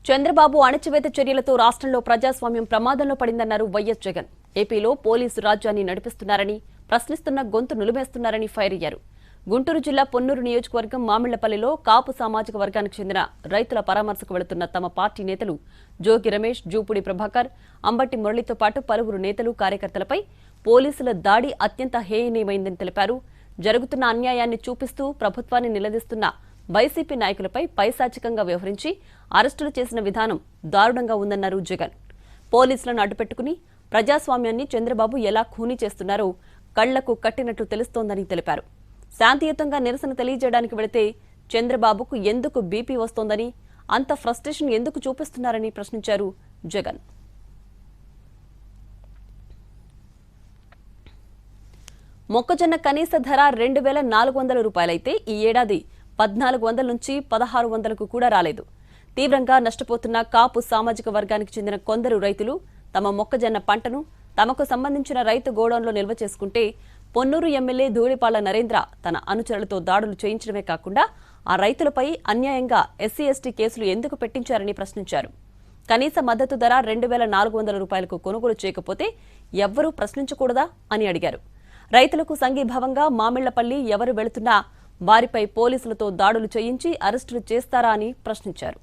చంద్రబాబు అణచివేత చర్యలతో రాష్ట్రంలో ప్రజాస్వామ్యం ప్రమాదంలో పడిందన్నారు వైఎస్ జగన్. ఏపీలో పోలీసు రాజ్యాన్ని నడిపిస్తున్నారని, ప్రశ్నిస్తున్న గొంతు నులిమేస్తున్నారని ఫైర్ అయ్యారు. గుంటూరు జిల్లా పొన్నూరు నియోజకవర్గం మామిళ్లపల్లిలో కాపు సామాజిక వర్గానికి చెందిన రైతుల పరామర్శకు వెళుతున్న తమ పార్టీ నేతలు జోగి రమేష్, జూపుడి ప్రభాకర్, అంబటి మురళితో పాటు పలువురు నేతలు, కార్యకర్తలపై పోలీసుల దాడి అత్యంత హేయనీయమైందని తెలిపారు. జరుగుతున్న అన్యాయాన్ని చూపిస్తూ ప్రభుత్వాన్ని నిలదీస్తున్న వైసీపీ నాయకులపై పైశాచికంగా వ్యవహరించి అరెస్టులు చేసిన విధానం దారుణంగా ఉందన్నారు జగన్. పోలీసులను అడ్డుపెట్టుకుని ప్రజాస్వామ్యాన్ని చంద్రబాబు ఎలా ఖూనీ చేస్తున్నారో కళ్లకు కట్టినట్లు తెలుస్తోందని తెలిపారు. శాంతియుతంగా నిరసన తెలియజేయడానికి వెళితే చంద్రబాబుకు ఎందుకు బీపీ వస్తోందని, అంత ఫ్రస్ట్రేషన్ ఎందుకు చూపిస్తున్నారని ప్రశ్నించారు జగన్. మొక్కజొన్న కనీస ధర 2,400 రూపాయలైతే ఈ ఏడాది 1,400 నుంచి 1,600కు కూడా రాలేదు. తీవ్రంగా నష్టపోతున్న కాపు సామాజిక వర్గానికి చెందిన కొందరు రైతులు తమ మొక్కజొన్న పంటను తమకు సంబంధించిన రైతు గోడౌన్లో నిల్వ చేసుకుంటే పొన్నూరు ఎమ్మెల్యే ధూళిపాళ్ల నరేంద్ర తన అనుచరులతో దాడులు చేయించడమే కాకుండా ఆ రైతులపై అన్యాయంగా ఎస్సీ ఎస్టీ కేసులు ఎందుకు పెట్టించారని ప్రశ్నించారు. కనీస మద్దతు ధర 2,400 రూపాయలకు కొనుగోలు చేయకపోతే ఎవ్వరూ ప్రశ్నించకూడదా అని అడిగారు. రైతులకు సంఘీభావంగా మామిళ్లపల్లి ఎవరు వెళుతున్నా వారిపై పోలీసులతో దాడులు చేయించి అరెస్టులు చేస్తారా అని ప్రశ్నించారు.